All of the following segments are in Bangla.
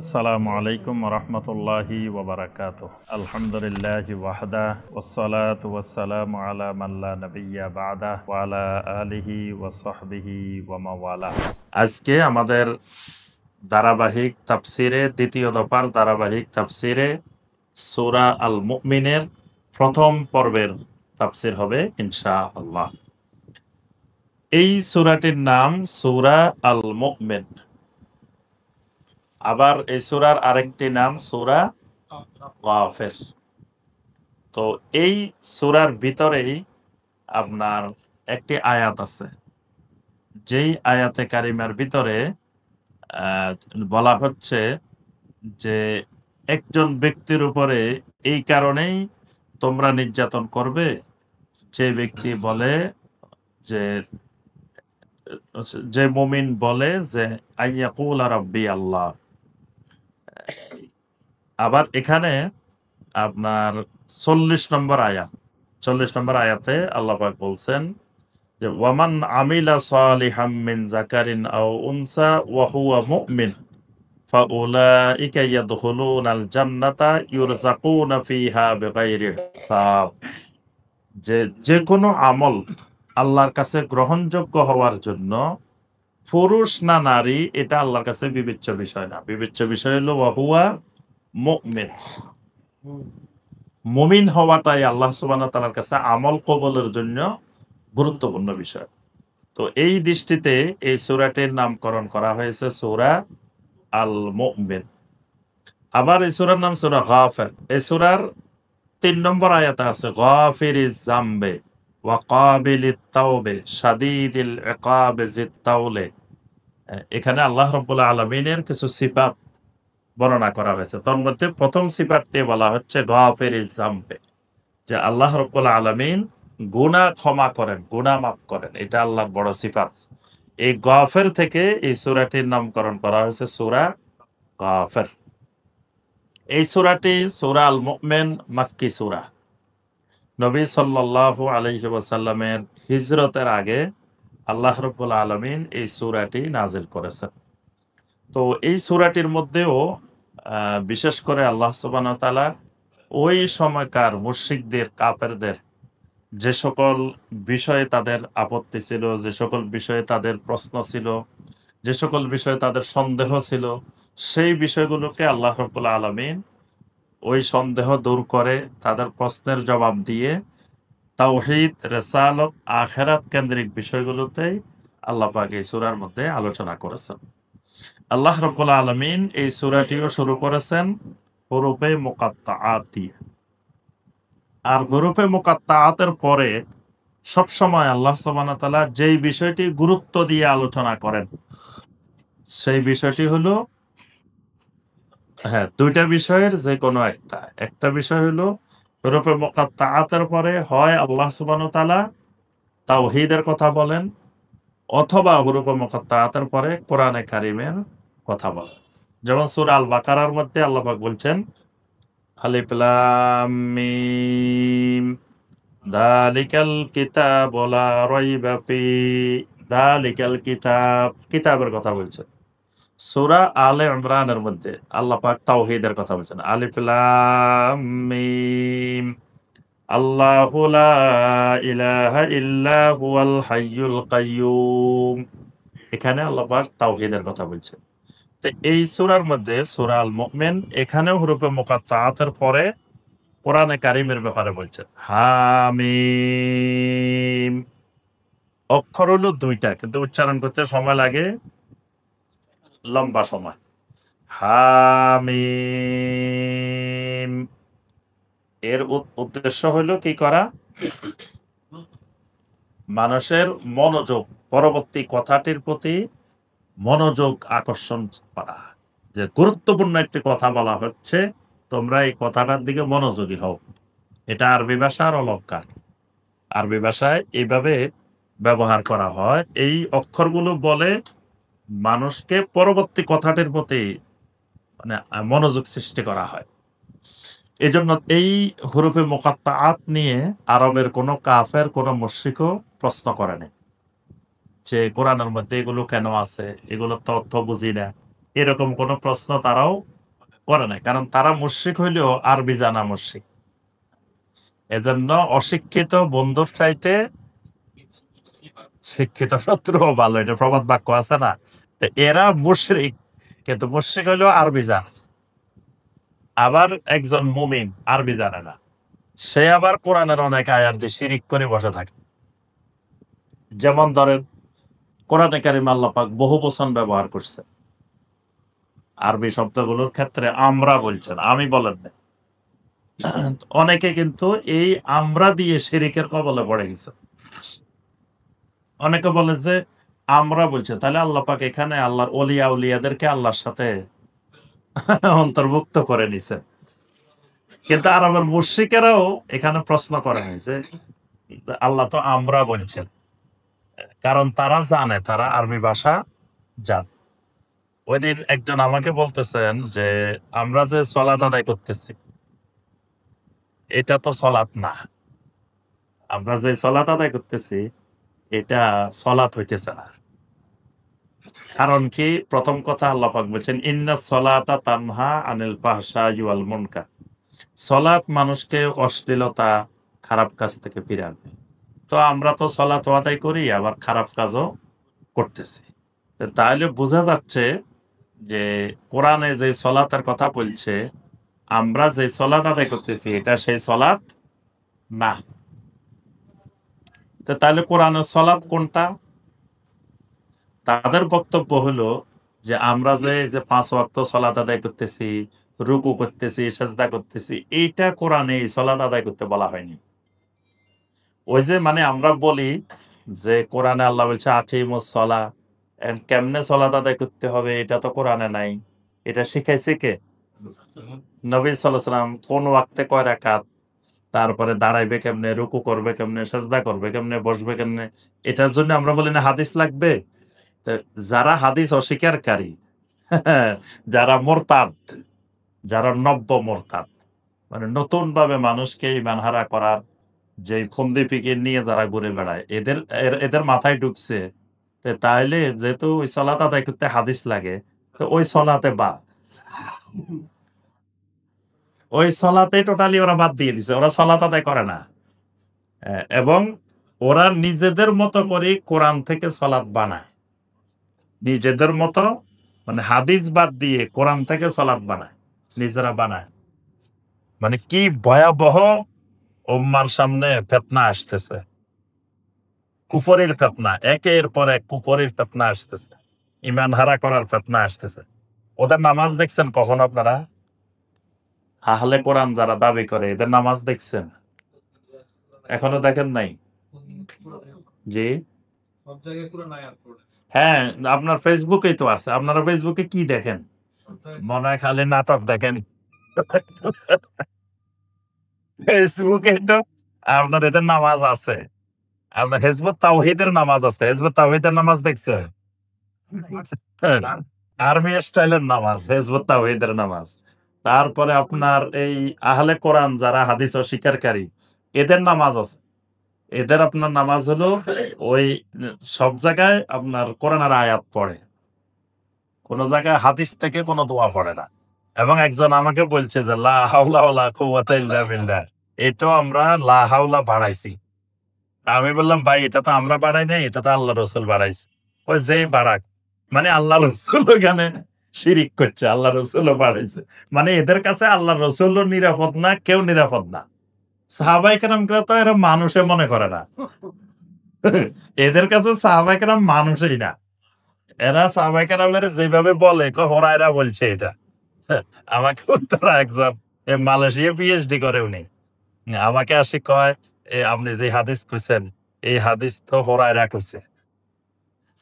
আসসালামু আলাইকুম রহমতুল্লাহি ওবরাকাতুহ। আলহামদুলিল্লাহি ওয়াহদা ওয়াসসালাতু ওয়াসসালামু আলা মান লা নাবিয়্যা বা'দা ওয়া আলা আলিহি ওয়া সাহবিহি ওয়া মাওয়ালা। আজকে আমাদের ধারাবাহিক তাফসিরে দ্বিতীয় দফার ধারাবাহিক তাফসিরে সূরা আল মুমিনের প্রথম পর্বের তাফসির হবে ইনশাআল্লাহ। এই সূরাটির নাম সূরা আল মুমিন। আবার এই সূরার আরেকটি নাম সূরা গাফির। তো এই সূরার ভিতরেই আপনার একটি আয়াত আছে, যেই আয়াতে কারিমার ভিতরে বলা হচ্ছে যে একজন ব্যক্তির উপরে এই কারণেই তোমরা নির্যাতন করবে, যে ব্যক্তি বলে যে যে মুমিন বলে যে আইয়াকুল রাব্বি আল্লাহ। আবার এখানে আপনার 40 নম্বর আয়াত, 40 নম্বর আয়াতে আল্লাহ পাক বলছেন যে ওয়ামান আমিলা সালিহাম মিন যাকারিন আও উনসা ওয়া হুয়া মুমিন ফাউলাইকা ইয়াদখুলুনাল জান্নাতা ইউরযাকুনা ফিহা বিগাইরি হিসাব। যে কোনো আমল আল্লাহর কাছে গ্রহণযোগ্য হওয়ার জন্য পুরুষ না নারী এটা আল্লাহর কাছে বিবেচ্য বিষয় না। বিবেচ্য বিষয় হলো ওয়া হুয়া মুমিন। মুমিন হওয়াটাই আল্লাহ সুবহানাহু ওয়া তাআলার কাছে আমল কবুলের জন্য গুরুত্বপূর্ণ বিষয়। তো এই দৃষ্টিতে এই সূরাটির নামকরণ করা হয়েছে সূরা আল মুমিন। আবার এই সূরার নাম সূরা গাফির। এই সূরার ৩ নম্বর আয়াতে আছে গাফিরিজ যামবে ওয়া কাবিলিত তাওবে শাদীদিল ইকাবে যিত তাওলে। এখানে আল্লাহ রাব্বুল আলামিনের কিছু সিফাত বর্ণনা করা হয়েছে। তার মধ্যে প্রথম সিফাতটি বলা হচ্ছে গাফিরিজ যামবে, যে আল্লাহ রাব্বুল আলামিন গুনাহ ক্ষমা করেন, গুনাহ মাফ করেন। এটা আল্লাহর বড় সিফাত। এই গাফির থেকে এই সূরাটির নামকরণ করা হয়েছে সূরা গাফির। এই সূরাটি সূরা আল মুমিন মাক্কি সূরা। নবী সাল্লাল্লাহু আলাইহি ওয়াসাল্লামের হিজরতের আগে আল্লাহ রাব্বুল আলামিন এই সূরাটি নাজিল করেছেন। তো এই সূরাটির মধ্যেও বিশেষ করে আল্লাহ সুবহানাহু ওয়া তাআলা ওই সময়কার মুশরিকদের, কাফেরদের যে সকল বিষয়ে তাদের আপত্তি ছিল, যে সকল বিষয়ে তাদের প্রশ্ন ছিল, যে সকল বিষয়ে তাদের সন্দেহ ছিল, সেই বিষয়গুলোকে আল্লাহ রাব্বুল আলামিন ওই সন্দেহ দূর করে তাদের প্রশ্নের জবাব দিয়ে তাওহীদ, রিসালাত, আখিরাত কেন্দ্রিক বিষয়গুলোতেই আল্লাহ পাক এই সূরার মধ্যে আলোচনা করেছেন। আল্লাহ রাব্বুল আলামিন এই সূরাটিও শুরু করেছেন হুরুফে মুকাত্তাআত দিয়ে। আর হুরুফে মুকাত্তাআতের পরে সবসময় আল্লাহ সুবহানাহু ওয়া তাআলা যেই বিষয়টি গুরুত্ব দিয়ে আলোচনা করেন, সেই বিষয়টি হলো দুইটা বিষয়ের যে কোনো একটা। একটা বিষয় হলো হুরুফে মুকাত্তাআতের পরে হয় আল্লাহ সুবহানাহু ওয়া তাআলা তাওহীদের কথা বলেন, অথবা হুরুফে মুকাত্তাআতের পরে কোরআনে কারিমের কথা বলেন। যেমন সূরা আল বাকারার মধ্যে আল্লাহ পাক বলছেন আলিফ লাম মিম যালিকাল কিতাবু লা রাইবা ফি। যালিকাল কিতাব, কিতাবের কথা বলছেন। সূরা আলে ইমরানের মধ্যে আল্লাহ পাক তাওহীদের কথা বলছেন। আলিফ লাম মিম আল্লাহু লা ইলাহা ইল্লা হুয়াল হাইয়ুল কাইয়্যুম। এখানে আল্লাহ পাক তাওহীদের কথা বলছেন। তো এই সূরার মধ্যে সূরা আল মুমিন এখানেও হুরুফে মুকাত্তাআতের পরে কোরআনে কারিমের ব্যাপারে বলছেন। হামিম অক্ষর হলো ২টা, কিন্তু উচ্চারণ করতে সময় লাগে লম্বা সময়। হামিম এর উদ্দেশ্য হলো কি করা? মানুষের মনোযোগ, পরবর্তী কথাটির প্রতি মনোযোগ আকর্ষণ করা। যে গুরুত্বপূর্ণ একটি কথা বলা হচ্ছে, তোমরা এই কথাটার দিকে মনোযোগী হও। এটা আরবি ভাষার অলংকার। আরবি ভাষায় এইভাবে ব্যবহার করা হয়। এই অক্ষরগুলো বলে মানুষকে পরবর্তী কথাটির প্রতি মানে মনোযোগ সৃষ্টি করা হয়। এজন্য এই হুরুফে মুকাত্তাআত নিয়ে আরবের কোনো কাফের, কোনো মুশরিকও প্রশ্ন করেনি যে কোরআনের মধ্যে এগুলো কেন আছে? এগুলোর তো অর্থ বুঝি না। এরকম কোন প্রশ্ন তারাও করে নাই, কারণ তারা মুশরিক হইলেও আরবি জানা মুশরিক। এজন্য অশিক্ষিত বন্ধুর চাইতে শিক্ষিত শত্রুও ভালো, এটা প্রবাদ বাক্য আছে না? তো এরা মুশরিক, কিন্তু মুশরিক হইলেও আরবি জানে। আবার একজন মুমিন আরবি জানে না, সে আবার কোরআনের অনেক আয়াত দিয়ে শিরিক করে বসে থাকে। যেমন ধরেন কোরআনে কারিমে আল্লাহ পাক বহু বচন ব্যবহার করছে, আরবি শব্দগুলোর ক্ষেত্রে আমরা বলছেন, আমি বলেন না। অনেকে কিন্তু এই আমরা দিয়ে শিরিকের কবলে পড়ে গেছে। অনেকে বলে যে আমরা বলছে, তাহলে আল্লাহ পাক এখানে আল্লাহর ওলিয়া উলিয়াদেরকে আল্লাহর সাথে অন্তর্ভুক্ত করে নিছে। কিন্তু আরবের মুশরিকেরাও এখানে প্রশ্ন করে নাই যে আল্লাহ তো আমরা বলছেন, কারণ তারা জানে, তারা আরবি ভাষা জানে। ওই দিন একজন আমাকে বলতেছেন যে আমরা যে সলাত আদায় করতেছি এটা তো সলাত না, আমরা যে সলাত আদায় করতেছি এটা সলাত হইতেছে না। কারণ কি? প্রথম কথা আল্লাহ পাক বলছেন ইন্না সলাতা তানহা আনিল ফাহশাই ওয়াল মুনকার, সলাত মানুষকে অশ্লীলতা খারাপ কাজ থেকে ফিরাবে। তো আমরা তো সলাত আদায় করি, আবার খারাপ কাজও করতেছি। তাহলে বোঝা যাচ্ছে যে কোরআনে যে সলাতের কথা বলছে, আমরা যে সলাত আদায় করতেছি এটা সেই সলাত না। তো তাহলে কোরআনের সলাত কোনটা? তাদের বক্তব্য হলো যে আমরা যে 5 ওয়াক্ত সলাত আদায় করতেছি, রুকু করতেছি, সেজদা করতেছি, এইটা কোরআনে এই সলাত আদায় করতে বলা হয়নি। ওই যে মানে আমরা বলি যে কোরআনে আল্লাহ বলছে আকিমুস সলাহ, কেমনে সলাত আদায় করতে হবে এটা তো কোরআনে নাই। এটা শিখাইছে কে? নবী সাল্লাল্লাহু আলাইহি ওয়াসাল্লাম। কোন ওয়াক্তে কয় রাকাত, তারপরে দাঁড়াইবে কেমনে, রুকু করবে কেমনে, সেজদা করবে কেমনে, বসবে কেমনে, এটার জন্য আমরা বলি না হাদিস লাগবে? তো যারা হাদিস অস্বীকারী, যারা মোরতাদ, যারা নব্য মোরতাদ, মানে নতুন ভাবে মানুষকে ঈমান হারা করার যে ফন্দি ফিকির নিয়ে যারা ঘুরে বেড়ায়, এদের মাথায় ঢুকছে তাইলে যেহেতু ওই সলাত আদায় করতে হাদিস লাগে, তো ওই সলাতে বাদ, ওই সলাতে টোটালি ওরা বাদ দিয়ে দিছে, ওরা সলাত আদায় করে না। এবং ওরা নিজেদের মতো করে কোরআন থেকে সলাত বানায়, নিজেদের মতো, মানে হাদিস বাদ দিয়ে কোরআন থেকে সলাত বানায়, নিজেরা বানায়। মানে কি ভয়াবহ উম্মার সামনে ফিতনা আসতেছে, কুফরের ফিতনা, একের পর এক কুফরের ফিতনা আসতেছে, ঈমান হারা করার ফিতনা আসতেছে। ওদের নামাজ দেখছেন কখন আপনারা? আহলে কোরআন যারা দাবি করে এদের নামাজ দেখছেন? এখনো দেখেন নাই? জি, হ্যাঁ, আপনার ফেসবুকেই তো আছে। আপনারা ফেসবুকে কি দেখেন? মনে হয় খালি নাটক দেখেন। ফেসবুকে তো আপনার এদের নামাজ আছে। আপনার হিজবুত তাওহীদের নামাজ আছে। হিজবুত তাওহীদের নামাজ দেখছেন? আর্মি স্টাইলের নামাজ, হিজবুত তাওহীদের নামাজ। তারপরে আপনার এই আহলে কোরআন যারা হাদিস অস্বীকারী, এদের নামাজ আছে। এদের আপনার নামাজ হলো ওই সব জায়গায় আপনার কোরআনের আয়াত পড়ে, কোন জায়গায় হাদিস থেকে কোন দোয়া পড়ে না। এবং একজন আমাকে বলছে যে লা হাওলা ওয়ালা কুওয়াতা ইল্লা বিল্লাহ, এটাও আমরা লা হাওলা বাড়াইছি। আমি বললাম ভাই এটা তো আমরা বাড়াই নাই, এটা তো আল্লাহ রসুল বাড়াইছে। ওই যেই বাড়াক, মানে আল্লাহ রসুল ওখানে শিরিক করছে, আল্লাহ রসুলও বাড়াইছে। মানে এদের কাছে আল্লাহ রসুলও নিরাপদ না, কেউ নিরাপদ না। সাহাবাই কেরামকে তো এরা মানুষে মনে করে না। এদের কাছে সাহাবাই কেরাম মানুষই না। এরা সাহাবাই কেরামের যেভাবে বলে হোরাইরা বলছে এটা। আমাকে তারা একজন মালয়েশিয়া পিএইচডি করে উনি, আমাকে আসি কয় আপনি যে হাদিস কইছেন এই হাদিস তো হোরাইরা কইছে।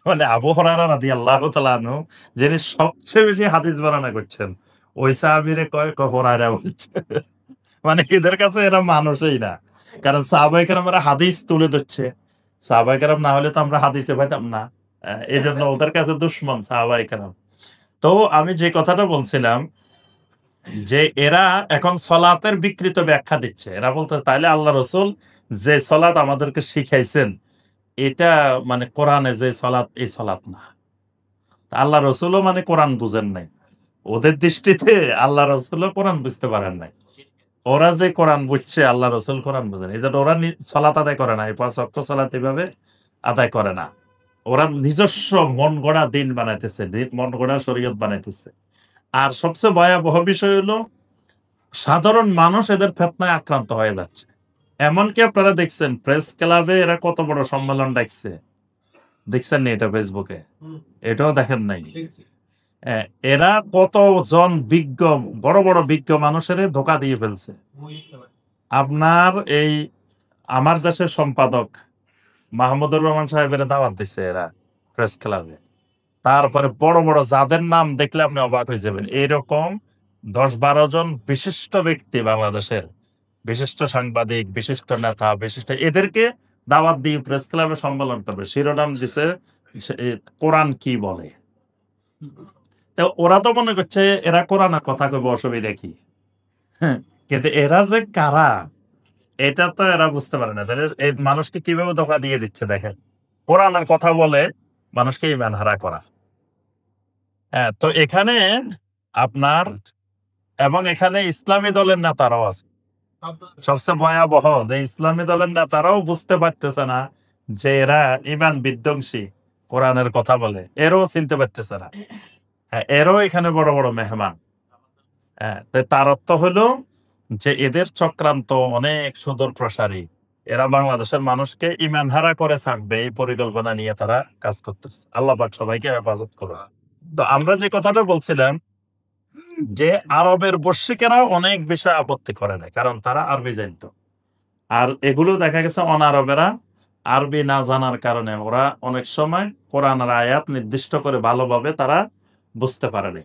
মানে আবু হুরায়রা রাদিয়াল্লাহু তাআলা আনহু যিনি সবচেয়ে বেশি হাদিস বর্ণনা করছেন, ওই সাহাবীরে কয় হুরায়রা বলছে। মানে এদের কাছে এরা মানুষই না। কারণ সাহাবায়ে কেরামরা হাদিস তুলে ধরছে। সাহাবায়ে কেরাম না হলে তো আমরা হাদিসে পাইতাম না। এজন্য ওদের কাছে দুশমন সাহাবায়ে কেরাম। তো আমি যে কথাটা বলছিলাম যে এরা এখন সলাতের বিকৃত ব্যাখ্যা দিচ্ছে। এরা বলতে তাইলে আল্লাহ রসুল যে সলাত আমাদেরকে শিখাইছেন এটা মানে কোরআনে যে সলাত এই সলাত না। আল্লাহ রসুলও মানে কোরআন বুঝেন নাই। ওদের দৃষ্টিতে আল্লাহ রসুলও কোরআন বুঝতে পারেন নাই। ওরা যে কোরআন বুঝছে আল্লাহ রসুল কোরআন বুঝেন। এই জন্য ওরা সালাত আদায় করে না, এই ৫ ওয়াক্ত সালাত এভাবে আদায় করে না। ওরা নিজস্ব মন গড়া দিন বানাইতেছে, মন গড়া শরীয়ত বানাইতেছে। আর সবচেয়ে ভয়াবহ বিষয় হলো সাধারণ মানুষ এদের ফেতনায় আক্রান্ত হয়ে যাচ্ছে। এমনকি আপনারা দেখছেন প্রেস ক্লাবে এরা কত বড় সম্মেলন ডাকছে, দেখছেন নি এটা ফেসবুকে? এটাও দেখেন নাই? এরা কতজন বিজ্ঞ, বড় বড় বিজ্ঞ মানুষের ধোকা দিয়ে ফেলছে। আপনার এই আমার দেশের সম্পাদক মাহমুদুর রহমান সাহেবের দাওয়াত দিছে এরা প্রেস ক্লাবে। তারপরে বড় বড় যাদের নাম দেখলে আপনি অবাক হয়ে যাবেন, এইরকম ১০-১২ জন বিশিষ্ট ব্যক্তি বাংলাদেশের, বিশিষ্ট সাংবাদিক, বিশিষ্ট নেতা, বিশিষ্ট এদেরকে দাওয়াত দিয়ে প্রেস ক্লাবে সম্মেলন করবে। শিরোনাম দিছে কোরআন কি বলে। তো ওরা তো মনে করছে এরা কোরআনের কথা কইব, অসুবিধা কি? কিন্তু এরা যে কারা এটা তো এরা বুঝতে পারে না। তাহলে এই মানুষকে কিভাবে ধোঁকা দিয়ে দিচ্ছে দেখেন। কোরআনের কথা বলে মানুষকে ঈমান হারা করা। তো এখানে আপনার এবং এখানে ইসলামী দলের নেতারাও আছে। সবচেয়ে ভয়াবহ যে ইসলামী দলের নেতারাও বুঝতে পারতেছে না যে এরা ঈমান বিধ্বংসী কোরআনের কথা বলে। এরও চিনতে পারতেছে না। এরও এখানে বড় বড় মেহমান। তার অর্থ হলো যে এদের চক্রান্ত অনেক সুদূর প্রসারী। এরা বাংলাদেশের মানুষকে ঈমান হারা করে ছাড়বে এই পরিকল্পনা নিয়ে তারা কাজ করতেছে। আল্লাহ পাক সবাইকে হেফাজত করুন। তো আমরা যে কথাটা বলছিলাম যে আরবের বস্যিকেরাও অনেক বিষয় আপত্তি করে না, কারণ তারা আরবি জানতো। আর এগুলো দেখা গেছে অনারবেরা আরবি না জানার কারণে ওরা অনেক সময় কোরআনের আয়াত নির্দিষ্ট করে ভালোভাবে তারা বুঝতে পারেনি।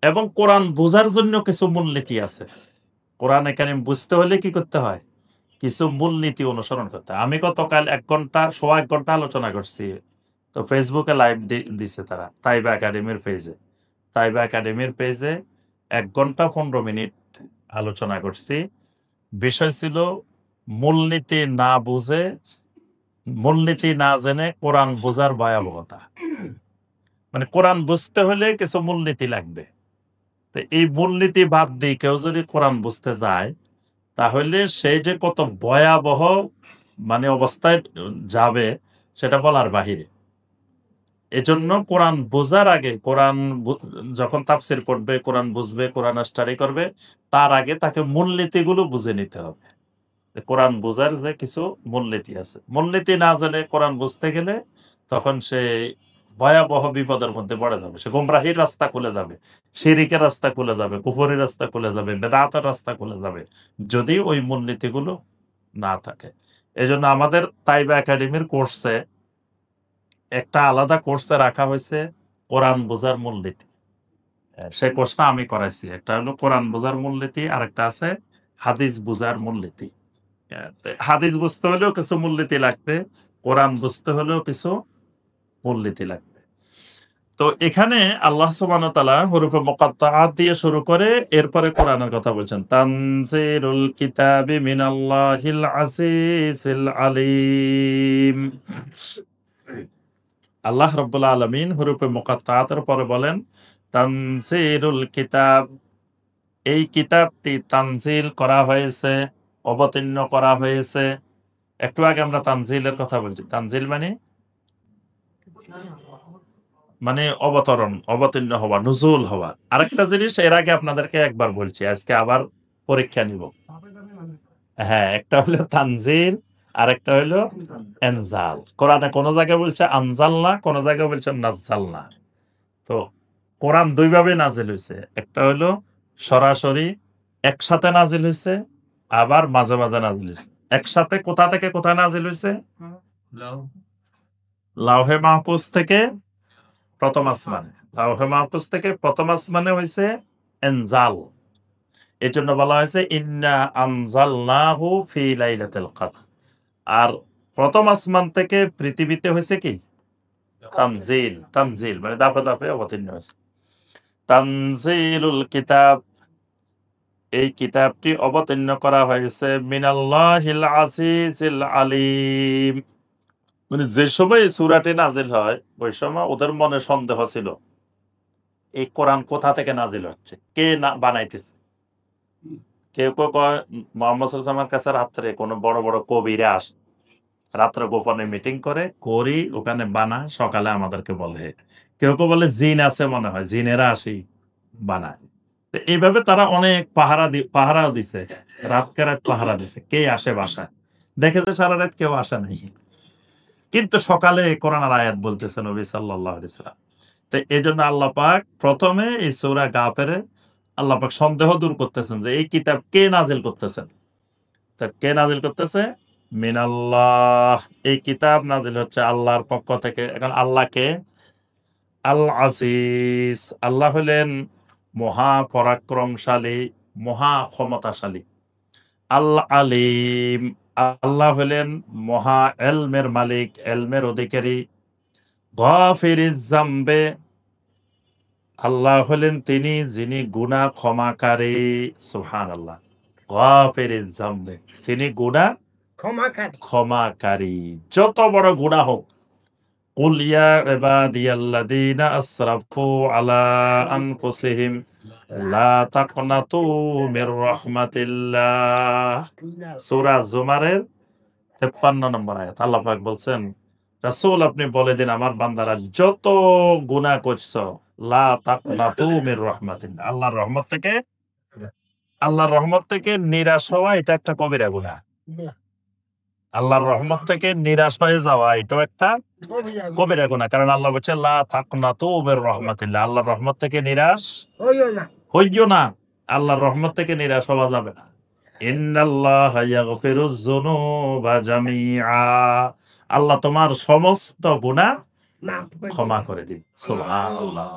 এবং কোরআন বোঝার জন্য কিছু মূলনীতি আছে। কোরআনে কারীম বুঝতে হলে কি করতে হয়? কিছু মূলনীতি অনুসরণ করতে হয়। আমি গতকাল ১ ঘন্টা, সোয়া ১ ঘন্টা আলোচনা করছি। তো ফেসবুকে লাইভ দিছে তারা তাইবা একাডেমির পেজে। তাইবা একাডেমির পেজে ১ ঘন্টা ১৫ মিনিট আলোচনা করছি। বিষয় ছিল মূলনীতি না বুঝে, মূলনীতি না জেনে কোরআন বোঝার ভয়াবহতা। মানে কোরআন বুঝতে হলে কিছু মূলনীতি লাগবে। তো এই মূলনীতি বাদ দিয়ে কেউ যদি কোরআন বুঝতে যায় তাহলে সে যে কত ভয়াবহ মানে অবস্থায় যাবে সেটা বলার বাহিরে। এজন্য কোরআন বোঝার আগে, কোরআন যখন তাফসীর পড়বে, কোরআন বুঝবে, কোরআন স্টাডি করবে, তার আগে তাকে মূলনীতিগুলো বুঝে নিতে হবে। কোরআন বোঝার যে কিছু মূলনীতি আছে। মূলনীতি না জেনে কোরআন বুঝতে গেলে তখন সে ভয়াবহ বিপদের মধ্যে পড়ে যাবে। সে গোমরাহির রাস্তা খুলে যাবে, শিরকের রাস্তা খুলে যাবে, কুফরের রাস্তা খুলে যাবে, বেদাতের রাস্তা খুলে যাবে, যদি ওই মূলনীতিগুলো না থাকে। এজন্য আমাদের তাইবা একাডেমির কোর্সে একটা আলাদা কোর্সে রাখা হয়েছে কোরআন বোঝার মূলনীতি। সেই কোর্সটা আমি করাইছি। একটা হলো কোরআন বোঝার মূলনীতি, আরেকটা আছে হাদিস বোঝার মূলনীতি। হাদিস বুঝতে হলেও কিছু মূলনীতি লাগবে, কোরআন বুঝতে হলেও কিছু মূলনীতি লাগবে। তো এখানে আল্লাহ সুবহানাহু ওয়া তাআলা হুরুফে মুকাত্তাআত দিয়ে শুরু করে এরপরে কোরআনের কথা বলছেন। তানজিলুল কিতাবি মিনাল্লাহিল আজিজিল আলিম। আল্লাহ রাব্বুল আলামিন হুরুফে মুকাত্তাআতের পরে বলেন তানজিলুল কিতাব, এই কিতাবটি তানজিল করা হয়েছে, অবতীর্ণ করা হয়েছে। একটু আগে আমরা তানজিলের কথা বলছি। তানজিল মানে অবতরণ, অবতীর্ণ হওয়া, নুজুল হওয়া। আরেকটা জিনিস এর আগে আপনাদেরকে একবার বলছি, আজকে আবার পরীক্ষা নিব। একটা হলো তানজিল, আরেকটা হলো এনজাল। কোরআনে কোন জায়গায় বলছে আনজালনা, কোন জায়গায় বলছে নাজ্জালনা। তো কোরআন ২ ভাবে নাজিল হইছে। একটা হলো সরাসরি একসাথে নাজিল হইছে, আবার মাঝে মাঝে নাজিল হইছে। একসাথে কোথা থেকে কোথায় নাজিল হইছে? লাউহে মাহফুজ থেকে প্রথম আসমানে। লাউহে মাহফুজ থেকে প্রথম আসমানে হইছে এনজাল। এজন্য বলা হয়েছে ইন্না আনজালনাহু ফি লাইলাতুল কদর। আর প্রথম আসমান থেকে পৃথিবীতে হইছে কি? তানজিল। তানজিল মানে ধাপে ধাপে অবতীর্ণ হয়েছে। তানজিলুল কিতাব, এই কিতাবটি অবতীর্ণ করা হয়েছে মিনাল্লাহিল আজিজিল আলিম, মানে যে সময় এই সূরাটি নাজিল হয় ওই সময় ওদের মনে সন্দেহ ছিল এই কোরআন কোথা থেকে নাজিল হচ্ছে, কে বানাইতেছে। কেউ কেউ কয় মোহাম্মদ সাল্লাল্লাহু কাছে রাত্রে কোনো বড় বড় কবিরা আসে, রাত্রে গোপনে মিটিং করি ওখানে বানায়, সকালে আমাদেরকে বলে। কেউ কেউ বলে জিন আছে মনে হয়, জিনেরা আসি বানায়। তো এইভাবে তারা অনেক পাহারাও দিছে, রাতকে রাত পাহারা দিছে, কে আসে বাসায়। দেখে যে সারা রাত কেউ আসে নাই, কিন্তু সকালে কোরআনের আয়াত বলতেছে নবী সাল্লাল্লাহু আলাইহি ওয়াসাল্লাম। তো এজন্য আল্লাহ পাক প্রথমে এই সূরা গাফিরে আল্লাহ পাক সন্দেহ দূর করতেছেন যে এই কিতাব কে নাজিল করতেছেন। তো কে নাজিল করতেছে? মিনাল্লাহ। এই কিতাব নাজিল হচ্ছে আল্লাহর পক্ষ থেকে। এখন আল্লাহ কে? আল আজিজ। আল্লাহ হলেন মহা পরাক্রমশালী, মহা ক্ষমতাশালী। আল আলিম। আল্লাহ হলেন মহা এলমের মালিক, এলমের অধিকারী। গাফিরিজ জামবে। আল্লাহ হলেন তিনি যিনি গুনাহ ক্ষমাকারী। সুবহানাল্লাহ। গাফিরিজ জামবে। তিনি গুনাহ ক্ষমাকারী। যত বড় গুনাহ হোক। কুল ইয়া ইবাদিয়াল্লাযীনা আসরাফু আলা আনফুসিহিম লা তাকনাতু মির রাহমাতিল্লাহ। সূরা জুমারের 53 নম্বর আয়াত। আল্লাহ পাক বলছেন, রাসূল আপনি বলে দিন আমার বান্দারা যত গুনাহ করছো লা তাকনাতু মির রাহমাতিল্লাহ। আল্লাহর রহমত থেকে নিরাশ হওয়া এটা একটা কবিরা গুনাহ। আল্লাহর রহমত থেকে নিরাশ হয়ে যাওয়া এটাও একটা কবিরা গুনাহ। কারণ আল্লাহ বলছেন লা তাকনাতু মির রাহমাতিল্লাহ। আল্লাহর রহমত থেকে নিরাশ হইও না। আল্লাহর রহমত থেকে নিরাশ হওয়া যাবে না। ইন্নাল্লাহা ইয়াগফিরুয যুনুবা জামিআ। আল্লাহ তোমার সমস্ত গুনাহ ক্ষমা করে দিবেন। সুবহানাল্লাহ।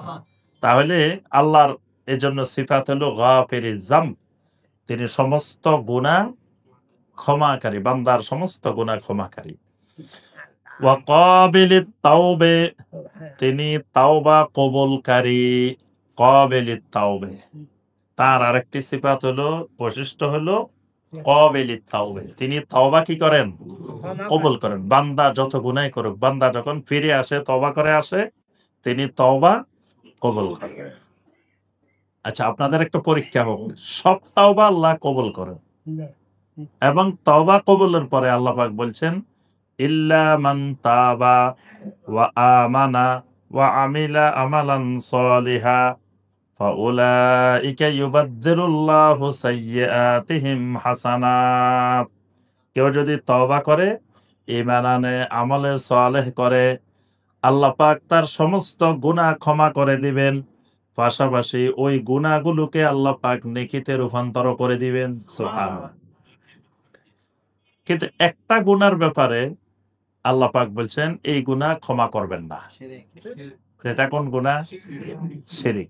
তাহলে আল্লাহর এজন্য সিফাত হলো গাফিরিজ যামব। তিনি সমস্ত গুনাহ ক্ষমাকারী, বান্দার সমস্ত গুনাহ ক্ষমাকারী। ওয়া ক্বাবিলিত তাওবে। তিনি তাওবা কবুলকারী। ক্বাবিলিত তাওবে। তার আরেকটি সিফাত হলো, বৈশিষ্ট্য হলো ক্বাবিলিত তাওবে। তিনি তওবা কি করেন? কবুল করেন। বান্দা যত গুনাহই করুক, বান্দা যখন ফিরে আসে, তওবা করে আসে, তিনি তওবা কবুল করেন। আচ্ছা, আপনাদের একটা পরীক্ষা হোক। সব তাওবা আল্লাহ কবুল করেন। এবং তওবা কবুলের পরে আল্লাহ পাক বলছেন, ইল্লা মান তাবা ওয়া আমানা ওয়া আমিলা আমালান সলিহা ফাউলাইকা ইউবাদদিলুল্লাহু সাইয়্যাতিহিম হাসানাত। কেউ যদি তওবা করে, ঈমান আনে, আমলে সালেহ করে, আল্লাহ পাক তার সমস্ত গুনাহ ক্ষমা করে দিবেন। পাশাপাশি ওই গুনাহগুলোকে আল্লাহ পাক নেকিতে রূপান্তর করে দিবেন। সুবহানাল্লাহ। কিন্তু একটা গুনার ব্যাপারে আল্লাহ পাক বলছেন এই গুনাহ ক্ষমা করবেন না। সেটা কোন গুনাহ? শিরক।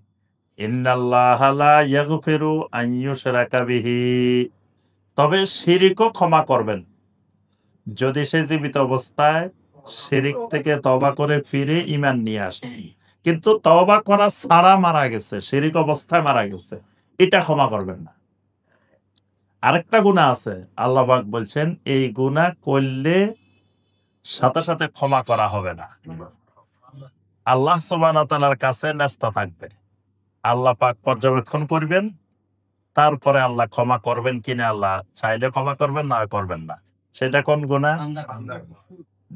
ইন্নাল্লাহা লা ইয়াগফিরু আন ইউশরাকা বিহি। তবে শিরকও ক্ষমা করবেন যদি সে জীবিত অবস্থায় শিরক থেকে তওবা করে ফিরে ঈমান নিয়ে আসে। কিন্তু তওবা করা ছাড়া মারা গেছে, শিরক অবস্থায় মারা গেছে, এটা ক্ষমা করবেন না। আরেকটা গুনাহ আছে, আল্লাহ পাক বলছেন এই গুনাহ করলে সাথে সাথে ক্ষমা করা হবে না। আল্লাহ সুবহানাহু ওয়া তাআলার কাছে ন্যস্ত থাকবে। আল্লাহ পাক পর্যবেক্ষণ করবেন, তারপরে আল্লাহ ক্ষমা করবেন কিনা, আল্লাহ চাইলে ক্ষমা করবেন, না করবেন না। সেটা কোন গুনাহ?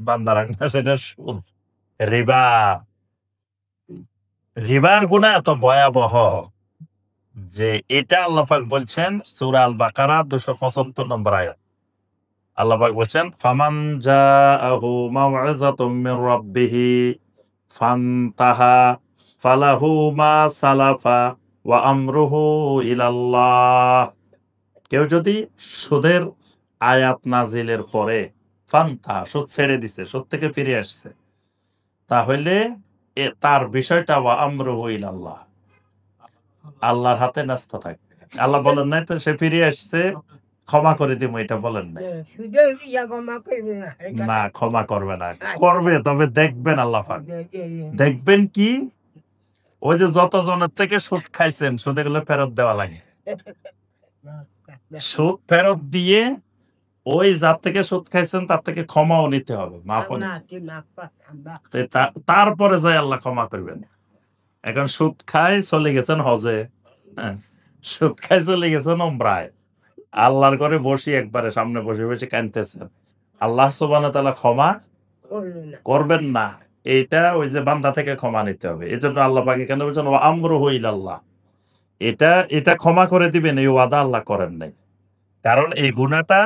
বান্দার আঙ্গা, সেটা সুদ। রিবা। রিবার গুনাহ এত ভয়াবহ যে এটা আল্লাহ পাক বলছেন সূরা আল বাকারা 275 নম্বর আয়াত। আল্লাহ পাক বলছেন, ফামান জাআহু মাউইযাতুম মির রাব্বিহি ফান্তাহা ফালাহু মা সালাফা ওয়া আমরুহু ইলাল্লাহ। কেউ যদি সুদের আয়াত নাজিলের পরে ফান্তাহা, সুদ ছেড়ে দিছে, সুদ থেকে ফিরে আসছে, তাহলে তার বিষয়টা ওয়া আমরুহু ইলাল্লাহ, আল্লাহর হাতে ন্যস্ত থাকবে। আল্লাহ বলেন নাই তো সে ফিরে আসছে ক্ষমা করে দিব, এটা বলেন নাই। না, ক্ষমা করবে না। করবে, তবে দেখবেন আল্লাহ পাক। দেখবেন কি? ওই যে যত জনের থেকে সুদ খাইছেন, সুদ এগুলো ফেরত দেওয়া লাগে। সুদ ফেরত দিয়ে ওই যার থেকে সুদ খাইছেন তার থেকে ক্ষমাও নিতে হবে, মাফও তারপরে যাই আল্লাহ ক্ষমা করবেন। এখন সুদ খায় চলে গেছেন হজে, হ্যাঁ, সুদ খায় চলে গেছেন ওমরায়, আল্লাহর ঘরে বসি একবারে সামনে বসে বসে কাঁদতেছেন, আল্লাহ সুবহানাহু ওয়া তাআলা ক্ষমা করবেন না। এইটা ওই যে বান্দা থেকে ক্ষমা নিতে হবে। এজন্য আল্লাহ পাক এখানে বলছেন ওয়া আমরুহু ইলাল্লাহ। এটা ক্ষমা করে দিবেন এই ওয়াদা আল্লাহ করেন নাই। কারণ এই গুনাহটা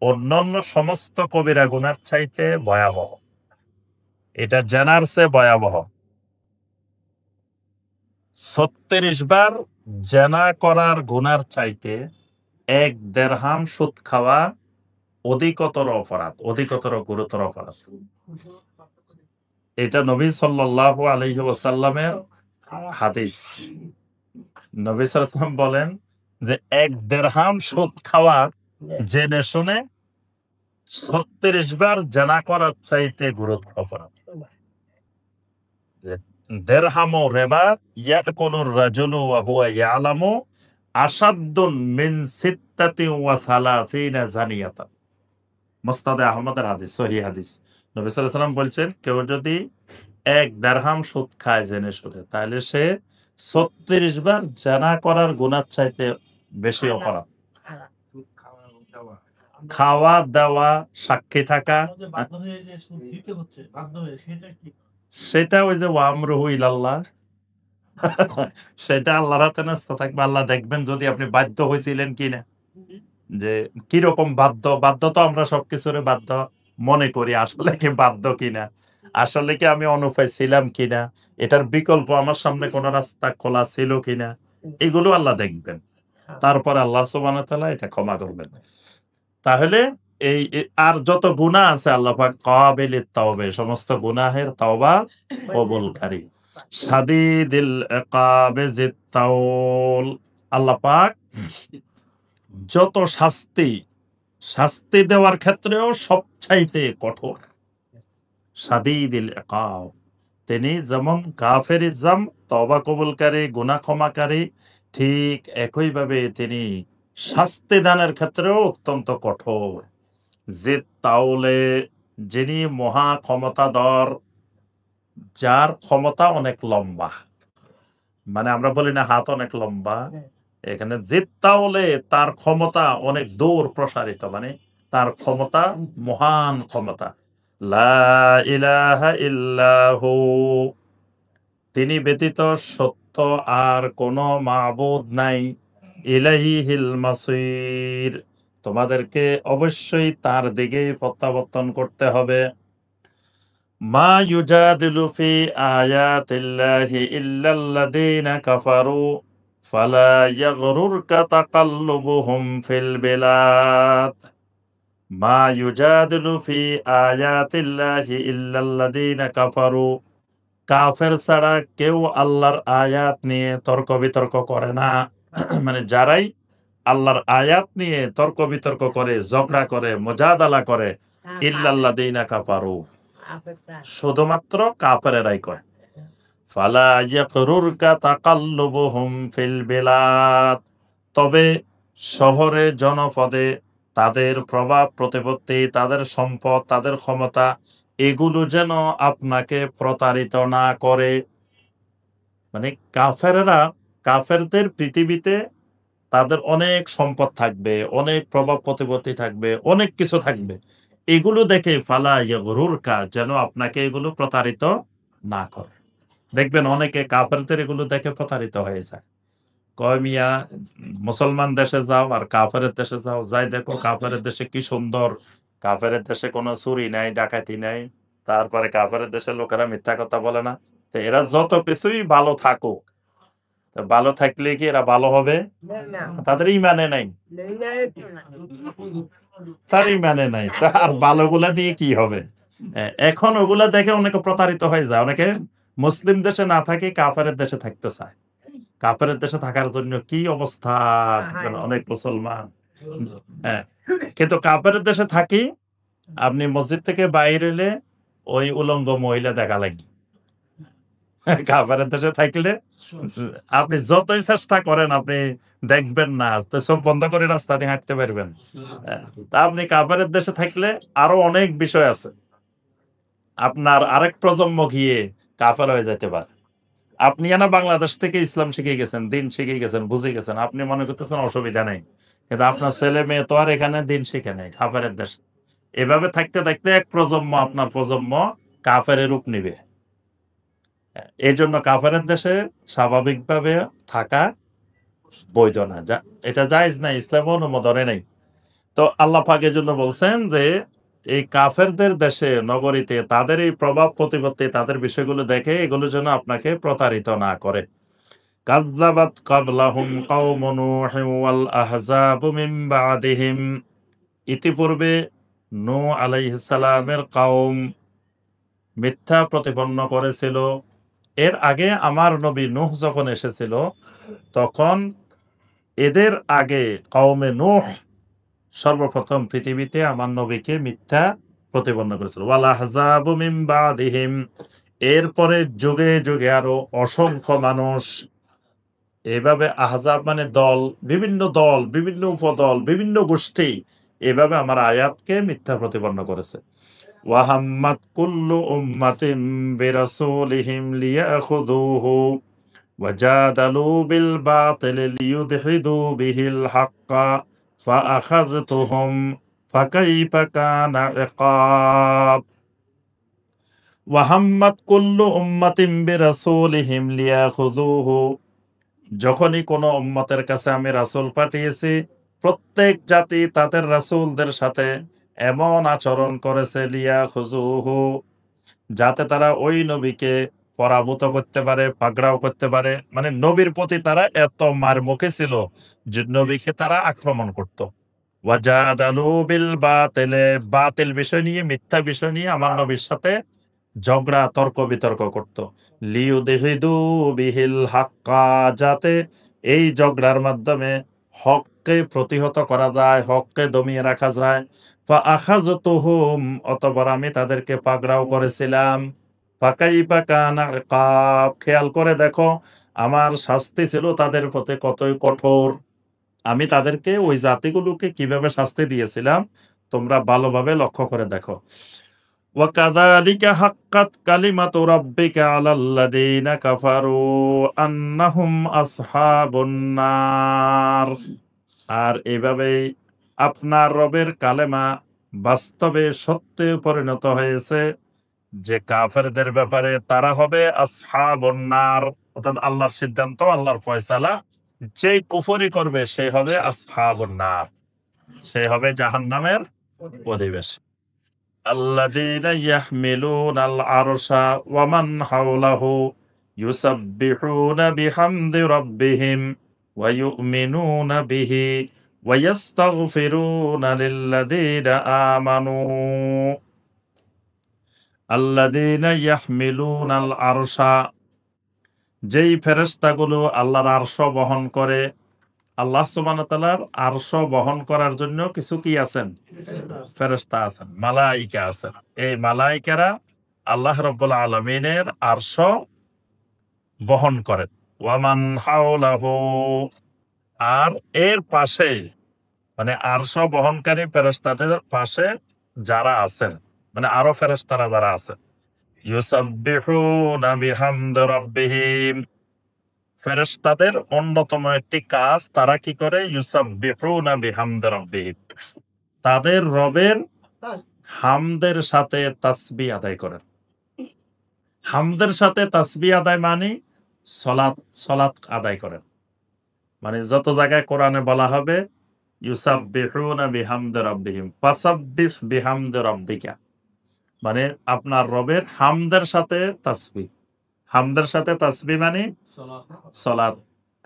অন্যান্য সমস্ত কবিরা গুনার চাইতে ভয়াবহ। এটা জানার চেয়ে ভয়াবহ। ৩৬ বার জেনা করার গুনার চাইতে ১ দিরহাম সুদ খাওয়া অধিকতর অপরাধ, অধিকতর গুরুতর অপরাধ। এটা নবী সাল্লাল্লাহু আলাইহি ওয়াসাল্লামের হাদিস। নবী সাল্লাল্লাহু আলাইহি ওয়াসাল্লাম বলেন যে ১ দিরহাম সুদ খাওয়া জেনে শুনে ৩৬ বার জেনা করার চাইতে গুরুতর অপরাধ। দিরহামু রিবা ইয়াকুলুর রাজুলু ওয়া হুয়া ইয়ালামু আশাদ্দুন মিন সিত্তাতিন ওয়া সালাসিনা জানিয়াতান। মুসনাদে আহমদের হাদিস, সহিহ হাদিস। নবী সাল্লাল্লাহু আলাইহি ওয়াসাল্লাম বলছেন কেউ যদি ১ দিরহাম সুদ খায় জেনে শুনে তাহলে সে ৩৬ বার জেনা করার গুনার চাইতে বেশি অপরাধ। খাওয়া দেওয়া, সাক্ষী থাকা, সেটা ওই যে ওয়া আমরুহু ইলাল্লাহ, সেটা আল্লাহর হাতে ন্যস্ত থাকবে। আল্লাহ দেখবেন যদি আপনি বাধ্য হয়েছিলেন কিনা, যে কিরকম বাধ্য। বাধ্য তো আমরা সবকিছুরে বাধ্য মনে করি, আসলে কি বাধ্য কিনা, আসলে কি আমি অনুপায় ছিলাম কিনা, এটার বিকল্প আমার সামনে কোন রাস্তা খোলা ছিল কিনা, এগুলো আল্লাহ দেখবেন। তারপর আল্লাহ সুবহানাহু ওয়া তাআলা এটা ক্ষমা করবেন। তাহলে এই আর যত গুনাহ আছে আল্লাহ পাক কাবিলিত তাওবা, সমস্ত গুনাহের তাওবা কবুলকারী। শাদীদিল ইকাবে যিত তাওল, আল্লাহ পাক যত শাস্তি দেওয়ার ক্ষেত্রেও সবচাইতে কঠোর। শাদীদিল ইকাব, তিনি যেমন গাফিরিজ্জাম, তওবা কবুলকারী, গুনাহ ক্ষমাকারী, ঠিক একইভাবে তিনি শাস্তি দানের ক্ষেত্রেও অত্যন্ত কঠোর। যিত তাওলে, যিনি মহা ক্ষমতাধর, যার ক্ষমতা অনেক লম্বা। মানে আমরা বলি না হাত অনেক লম্বা, এখানে যিত তাওলে তার ক্ষমতা অনেক দূর প্রসারিত, মানে তার ক্ষমতা মহান ক্ষমতা। লা ইলাহা ইল্লাহু, তিনি ব্যতীত সত্য আর কোন মাবুদ নাই। ইলাইহিল মাসির, তোমাদেরকে অবশ্যই তার দিকেই প্রত্যাবর্তন করতে হবে। মা ইউজাদিলু ফি আয়াতিল্লাহি ইল্লাল্লাযীনা কাফারু ফালা ইয়াগরুরকা তাকাল্লুবুহুম ফিল বিলাদ। মা ইউজাদিলু ফি আয়াতিল্লাহি ইল্লাল্লাযীনা কাফারু, কাফের ছাড়া কেউ আল্লাহর আয়াত নিয়ে তর্ক বিতর্ক করে না। মানে যারাই আল্লাহর আয়াত নিয়ে তর্ক বিতর্ক করে, ঝগড়া করে, মুজাদালা করে, ইল্লাল্লাযীনা কাফারু, শুধুমাত্র কাফেরেরাই কয়। ফালা ইয়াগরুরকা তাকাল্লুবুহুম ফিল বিলাদ, তবে শহরে জনপদে তাদের প্রভাব প্রতিপত্তি, তাদের সম্পদ, তাদের ক্ষমতা, এগুলো যেন আপনাকে প্রতারিত না করে। মানে কাফেরদের পৃথিবীতে তাদের অনেক সম্পদ থাকবে, অনেক প্রভাব প্রতিপত্তি থাকবে, অনেক কিছু থাকবে। এগুলো দেখে ফালা ইয়াগরুরকা, যেন আপনাকে এগুলো প্রতারিত না করে। দেখবেন অনেকে কাফেরদের এগুলো দেখে প্রতারিত হয়ে যায়। কয় মিয়া মুসলমান দেশে যাও আর কাফেরের দেশে যাও, যাই দেখো কাফেরের দেশে কি সুন্দর, কাফেরের দেশে কোনো চুরি নাই, ডাকাতি নাই, তারপরে কাফেরের দেশের লোকেরা মিথ্যা কথা বলে না। তো এরা যত কিছুই ভালো থাকুক, তো ভালো থাকলে কি এরা ভালো হবে? তাদের ইমানে নাই, তার ইমানে নাই, তার ভালোগুলা দিয়ে কি হবে? এখন ওগুলা দেখে অনেকে প্রতারিত হয়ে যায়। অনেকে মুসলিম দেশে না থাকে কাফেরের দেশে থাকতে চায়। কাফেরের দেশে থাকার জন্য কি অবস্থা, অনেক মুসলমান। হ্যাঁ, কিন্তু কাফেরের দেশে থাকি, আপনি মসজিদ থেকে বাইরে এলে ওই উলঙ্গ মহিলা দেখা লাগবে। কাফেরের দেশে থাকলে আপনি যতই চেষ্টা করেন আপনি দেখবেন না, তো সব বন্ধ করে রাস্তা দিয়ে হাঁটতে পারবেন। তা আপনি কাফেরের দেশে থাকলে আরো অনেক বিষয় আছে। আপনার আরেক প্রজন্ম গিয়ে কাফের হয়ে যেতে পারে। আপনি না বাংলাদেশ থেকে ইসলাম শিখে গেছেন, দিন শিখে গেছেন, বুঝে গেছেন। আপনি মনে করতেছেন অসুবিধা নেই। কিন্তু আপনার ছেলে-মেয়ে তো আর এখানে দিন শিখে নাই, কাফেরের দেশে। এভাবে থাকতে, থাকতে এক প্রজন্ম আপনার প্রজন্ম কাফেরের রূপ নিবে। এজন্য কাফেরের দেশে স্বাভাবিকভাবে থাকা বৈধ না। এটা জায়েজ নাই, ইসলামও অনুমোদনে নাই। তো আল্লাহ পাক এজন্য বলছেন যে, এই কাফেরদের দেশে, নগরীতে তাদের এই প্রভাব প্রতিপত্তি, তাদের বিষয়গুলো দেখে এগুলো যেন আপনাকে প্রতারিত না করে। কাযযাবাত ক্বাবলাহুম কওমু নূহিন ওয়াল আহজাবু মিন বা'দিহিম। ইতিপূর্বে নূহ আলাইহিস সালামের কওম মিথ্যা প্রতিপন্ন করেছিল। এর আগে আমার নবী নূহ যখন এসেছিল, তখন এদের আগে কওমে নূহ সর্বপ্রথম পৃথিবীতে আমার নবীকে মিথ্যা প্রতিপন্ন করেছিল। ওয়াল আহজাবু মিন বা'দিহিম। এরপরে যুগে, যুগে আরো অসংখ্য মানুষ এভাবে আহজাব মানে দল, বিভিন্ন উপদল, বিভিন্ন গোষ্ঠী এভাবে আমার আয়াতকে মিথ্যা প্রতিপন্ন করেছে। ওয়াহাম্মাত কুল্লু উম্মাতিন বিরাসূলিহিম লিয়াখুযুহু ওয়াজাদালু বিল বাতিলি লিয়ুদহিদু বিহিল হাক্কা ফাআখাযতুহুম ফাকাইফা কানা ইকাব। ওয়াহাম্মাত কুল্লু উম্মাতিন বিরাসূলিহিম লিয়াখুযুহু। যখনই কোনো উম্মতের কাছে আমি রাসূল পাঠিয়েছি, প্রত্যেক জাতি তাদের রাসূলদের সাথে এমন আচরণ করেছে লিয়াখুযুহু, যাতে তারা ওই নবীকে পরাভূত করতে পারে, পাকড়াও করতে পারে। মানে নবীর প্রতি তারা এত মারমুখী ছিল যে নবীকে তারা আক্রমণ করত। ওয়াজাদালু বিল বাতিলে, বাতিল বিষয় নিয়ে, মিথ্যা বিষয় নিয়ে আমার নবীর সাথে ঝগড়া, তর্ক-বিতর্ক করত। লিয়ুদহিদু বিহিল হাক্কা, যাতে এই ঝগড়ার মাধ্যমে হককে প্রতিহত করা যায়, হককে দমিয়ে রাখা যায়। ফাআখাযতুহুম, অতঃপর আমি তাদেরকে পাকড়াও করেছিলাম। ফাকাইফা কানা ইকাব, খেয়াল করে দেখো আমার শাস্তি ছিল তাদের প্রতি কতই কঠোর। আমি তাদেরকে ওই জাতিগুলোকে কিভাবে শাস্তি দিয়েছিলাম তোমরা ভালোভাবে লক্ষ্য করে দেখো। ওয়াকাযালিকা হাক্কাত কালিমাতু রাব্বিকা আলাল্লাযীনা কাফারু আন্নাহুম আসহাবুন নার। আর এভাবেই আপনার রবের কালেমা বাস্তবে সত্যে পরিণত হয়েছে যে কাফেরদের ব্যাপারে তারা হবে আসহাবুন নার। অর্থাৎ আল্লাহর সিদ্ধান্ত, আল্লাহর ফয়সালা, যেই কুফরি করবে সে হবে আসহাবুন নার, সে হবে জাহান্নামের অধিবাসী। আল্লাযীনা ইয়াহমিলুনাল আরশা ওয়া মান হাওলাহু ইউসাব্বিহুনা বিহামদি রাব্বিহিম ওয়া ইউমিনুনা বিহি ওয়া ইস্তাগফিরুনা লিল্লাযীনা আমানু। আল্লাযীনা ইয়াহমিলুনাল আরশা, যেই ফেরেশতাগুলো আল্লাহর আরশ বহন করে। আল্লাহ সুবহানাহু ওয়া তাআলার আরশ বহন করার জন্য কিছু কি আছেন? ফেরেশতা আছেন, মালাইকা আছেন। এই মালাইকারা আল্লাহ রাব্বুল আলামিনের আরশ বহন করেন। ওয়ামান হাওলাহু, আর এর পাশে মানে আরশ বহনকারী ফেরেশতাদের পাশে যারা আছেন, মানে আরো ফেরেশতারা যারা আছেন, ইউসাব্বিহুনা বিহামদি রাব্বিহিম, ফেরেশতাদের অন্যতম একটি কাজ তারা কি করে? ইউসাব্বিহুনা বিহামদি রাব্বিহিম, তাদের রবের হামদের সাথে তাসবিহ আদায় করেন। হামদের সাথে তাসবিহ আদায় মানে সলাত আদায় করেন। মানে যত জায়গায় কোরআনে বলা হবে ইউসাব্বিহুনা বিহামদি রাব্বিহিম ফাসাব্বিহ বিহামদি রাব্বিকা, মানে আপনার রবের হামদের সাথে তাসবিহ। হামদের সাথে তাসবিহ মানে সলাত।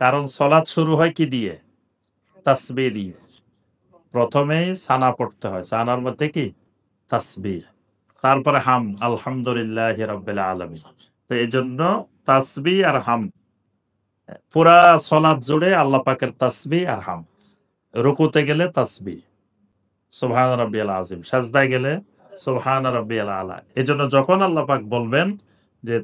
কারণ সলাত শুরু হয় কি দিয়ে? তাসবিহ দিয়ে। প্রথমেই সানা পড়তে হয়, সানার মধ্যে কি? তাসবিহ, তারপরে হাম, আলহামদুলিল্লাহি রাব্বিল আলামিন। তো এজন্য তাসবিহ আর হাম, পুরা সলাত জুড়ে আল্লাহ পাকের তাসবিহ আর হাম। রুকুতে গেলে তাসবিহ, সুবহান রাব্বিয়াল আযীম, সাজদায় গেলে সুবহান রাব্বিয়াল আলা। এজন্য যখন আল্লাহ পাক বলবেন যে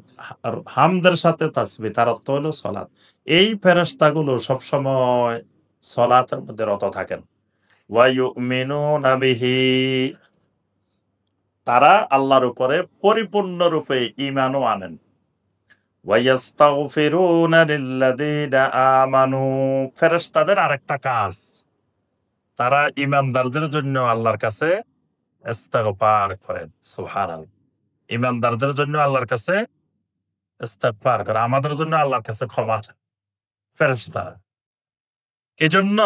হামদের সাথে তাসবিহ তার অর্থ হলো সলাত। এই ফেরেশতাগুলো সবসময় সলাতের মধ্যে রত থাকেন। ওয়া ইউমিনুনা বিহি, তারা আল্লাহর উপরে পরিপূর্ণরূপে ঈমানও আনেন। ওয়া ইস্তাগফিরুনা লিল্লাযীনা আমানু, ফেরেশতাদের আরেকটা কাজ, তারা ঈমানদারদের জন্য আল্লাহর কাছে ইস্তিগফার করেন। সুবহানাল্লাহ। ঈমানদারদের জন্য আল্লাহর কাছে ইস্তিগফার করে, আমাদের জন্য আল্লাহর কাছে ক্ষমা চায় ফেরেশতারা। এজন্য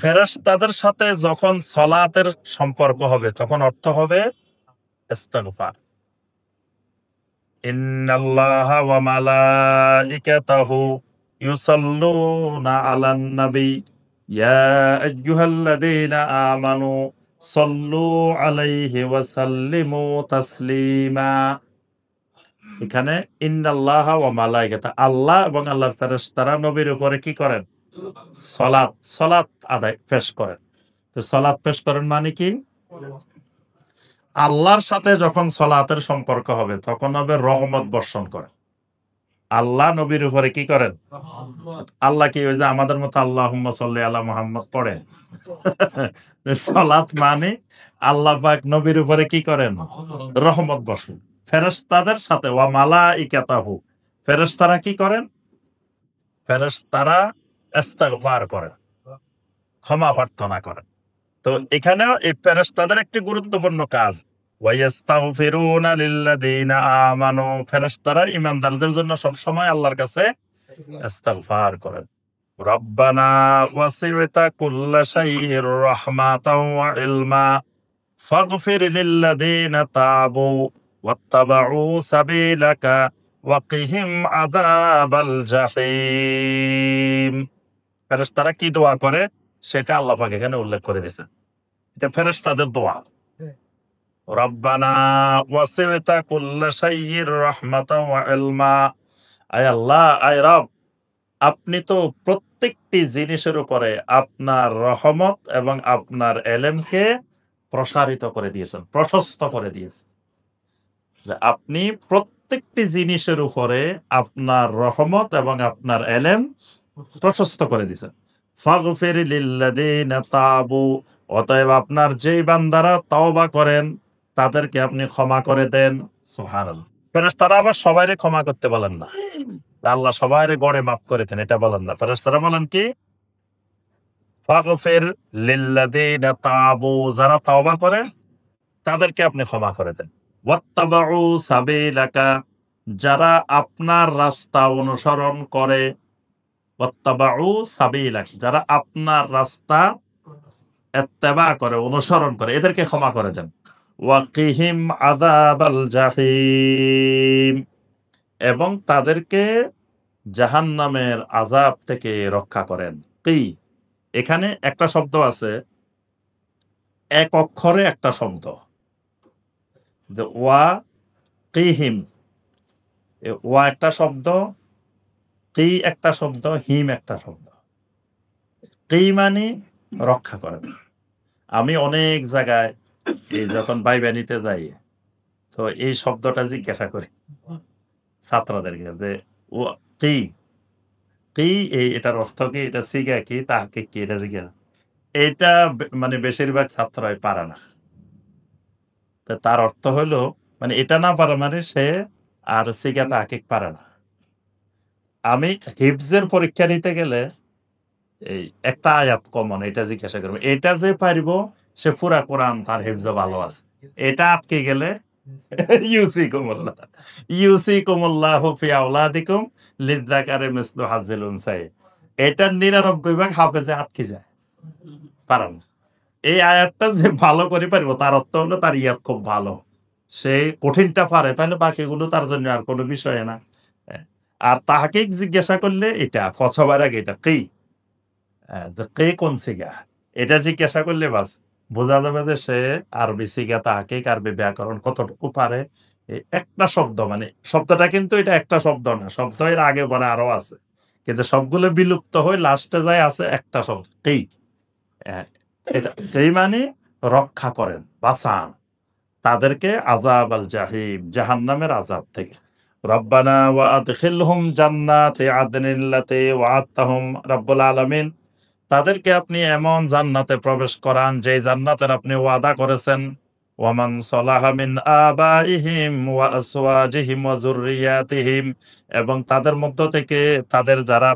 ফেরেশতাদের সাথে যখন সলাতের সম্পর্ক হবে তখন অর্থ হবে ইস্তিগফার। ইন্নাল্লাহা ওয়া মালাইকাতাহু ইউসাল্লুনা আলান নবী ইয়া আইয়ুহাল্লাযীনা আমানু সাল্লু আলাইহি ওয়া সাল্লিমু তাসলিমা। এখানে ইন্নাল্লাহা ওয়া মালাইকাতা, আল্লাহ এবং আল্লাহর ফেরেশতারা নবীর উপরে কি করেন? সলাত আদায় পেশ করেন। তো সলাত পেশ করেন মানে কি? আল্লাহর সাথে যখন সলাতের সম্পর্ক হবে তখন হবে রহমত বর্ষণ করেন। আল্লাহ নবীর উপরে কি করেন? আল্লাহ কি ওই যে আমাদের মতো আল্লাহুম্মা সাল্লি আলা মুহাম্মদ পড়ে? সলাত মানে আল্লাহ পাক নবীর উপরে কি করেন? রহমত বর্ষণ। ফেরেশতাদের সাথে ওয়া মালাইকাতাহু, ফেরেশতারা কি করেন? ফেরেশতারা ইস্তিগফার করেন, ক্ষমা প্রার্থনা করেন। তো এখানেও এই ফেরেশতাদের একটি গুরুত্বপূর্ণ কাজ, ওয়া ইস্তাগফিরুনা লিল্লাযীনা আমানু, ফেরেশতারা ঈমানদারদের জন্য সবসময় আল্লাহর কাছে ইস্তিগফার করেন। রব্বানা ওয়াসি'তা কুল্লা শাইইর রাহমাতাও ওয়া ইলমা ফাগফির লিল্লাযীনা তাবু ওয়াত্তাবাউ সাবিলাকা ওয়া কিহিম আযাবাল জাহিম। ফেরেশতারা কি দোয়া করে সেটা আল্লাহ পাক এখানে উল্লেখ করে দিয়েছেন। এটা ফেরেশতাদের দোয়া। রব্বানা ওয়াসি'তা কুল্লা শাইইর রাহমাতাও ওয়া ইলমা, আয় আল্লাহ, আয় রব, আপনি তো প্রত্যেকটি জিনিসের উপরে আপনার রহমত এবং আপনার এলেমকে প্রসারিত করে দিয়েছেন, প্রশস্ত করে দিয়েছেন। যে আপনি প্রত্যেকটি জিনিসের উপরে আপনার রহমত এবং আপনার এলেম প্রশস্ত করে দিয়েছেন। ফাগফির লিল্লাযীনা তাবু, অতএব আপনার যেই বান্দারা তওবা করেন তাদেরকে আপনি ক্ষমা করে দেন। সুবহানাল্লাহ। ফেরেশতারা আবার সবাইরে ক্ষমা করতে বলেন না। আল্লাহ সবাইরে গড়ে মাফ করে দেন এটা বলেন না। ফেরেশতারা বলেন কি? ফাগফির লিল্লাযীনা তাবু, যারা তওবা করে তাদেরকে আপনি ক্ষমা করে দেন। ওয়াত্তাবাউ সাবিলাকা, যারা আপনার রাস্তা অনুসরণ করে। ওয়াত্তাবাউ সাবিলাক, যারা আপনার রাস্তা ইত্তেবা করে, অনুসরণ করে, এদেরকে ক্ষমা করে দেন। ওয়া কিহিম আযাবাল জাহিম, এবং তাদেরকে জাহান্নামের আযাব থেকে রক্ষা করেন। কি? এখানে একটা শব্দ আছে, এক অক্ষরে একটা শব্দ, যে ওয়া কিহিম, ওয়া একটা শব্দ, কি একটা শব্দ, হিম একটা শব্দ। কি মানে রক্ষা করেন। আমি অনেক জায়গায় এই যখন ভাইবা নিতে যাই তো এই শব্দটা জিজ্ঞাসা করি ছাত্রদেরকে যে ও কি, কি এটার অর্থ কি, এটা সিগা কি, তাহাকে কি, এটা জিজ্ঞাসা। এটা মানে বেশিরভাগ ছাত্রই পারে না। তো তার অর্থ হলো মানে এটা না পারে মানে সে আর সিগা তাহাকিক পারে না। আমি হিফজের পরীক্ষা নিতে গেলে এই একটা আয়াত কমন এটা জিজ্ঞাসা করবো, এটা যে পারিব সে পুরা কোরআন তার হিফজে ভালো আছে। এটা আটকে গেলে ইউসিকুমুল্লাহ ইউসিকুমুল্লাহু ফি আওলাদিকুম লিযযাকারি মিসলু হাজ্জিল উনসায়াইন। এটার ৯৯ ভাগ হাফেজে আটকে যায়, পারে না। এই আয়াতটা যে ভালো করে পারবো তার অর্থ হলো তার ইয়াত খুব ভালো। সে কঠিনটা পারে তাহলে বাকিগুলো তার জন্য আর কোনো বিষয় না। আর তাহাকিক জিজ্ঞাসা করলে এটা সবার আগে এটা কি? কে কোন সিগা? এটা জিজ্ঞাসা করলে বাস বোঝা যাবে যে সে আরবি সিগা, তাহকিক, আরবি ব্যাকরণ কতটুকু পারে। একটা শব্দ মানে শব্দটা কিন্তু এটা একটা শব্দ না। শব্দ এর আগে পরে আরো আছে। কিন্তু সবগুলো বিলুপ্ত হয়ে লাস্টে যায় আছে একটা শব্দ, কি। এটা এই মানে রক্ষা করেন, বাঁচান তাদেরকে আযাব আল জাহিম, জাহান্নামের আযাব থেকে। রব্বানা ওয়া আদখিলহুম জান্নাতি আদনিল্লাতি ওয়া'আদতাহুম রব্বুল আলামিন। তাদেরকে আপনি এমন জান্নাতে প্রবেশ করান যে জান্নাতের আপনি ওয়াদা করেছেন। ওয়ামান সলাহা মিন আবাইহিম ওয়া আসওয়াজিহিম ওয়া যুররিয়াতিহিম, এবং তাদের মধ্য থেকে তাদের যারা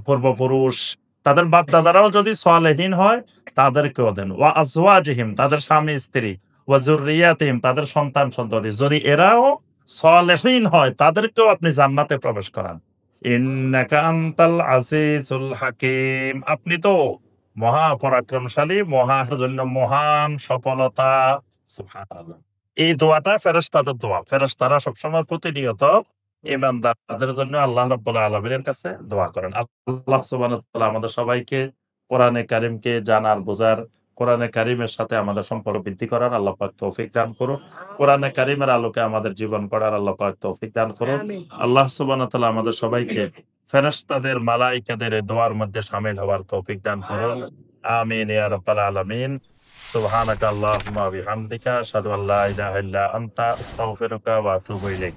পূর্বপুরুষ, তাদের বাপ-দাদারাও যদি সালেহীন হয় তাদেরকেও দেন। ওয়া আজওয়াজিহিম, তাদের স্বামী-স্ত্রী, ওয়া যুররিয়াতিহিম, তাদের সন্তান-সন্ততি, যদি এরাও সালেহীন হয় তাদেরকেও আপনি জান্নাতে প্রবেশ করান। ইন্নাকা আনতাল আজিজুল হাকিম। আপনি তো মহা পরাক্রমশালী, জন্য মহান সফলতা। সুবহানাল্লাহ। এই দোয়াটা ফেরেশতাদের দোয়া। ফেরেশতারা সবসময় প্রতিনিয়ত ঈমানদারদের জন্য আল্লাহ রাব্বুল আলামিনের কাছে দোয়া করেন। আল্লাহ সুবহানাহু ওয়া তাআলা আমাদের সবাইকে কোরআনে কারীমকে জানার, বোঝার, কোরআনে কারীমের সাথে আমাদের সম্পর্ক বৃদ্ধি করার আল্লাহ পাক তৌফিক দান করুন। কোরআনে কারীমের আলোকে আমাদের জীবন গড়ার আল্লাহ পাক তৌফিক দান করুন। আল্লাহ সুবহানাহু ওয়া তাআলা আমাদের সবাইকে ফেরেশতাদের, মালায়েকাদের এই দোয়ার মধ্যে শামিল হওয়ার তৌফিক দান করুন। আমিন ইয়া রাব্বাল আলামিন। সুবহানাকা আল্লাহুম্মা ওয়া বিহামদিকা আশহাদু আল্লা ইলাহা ইল্লা আনতা আস্তাগফিরুকা ওয়া আতুবু ইলাইক।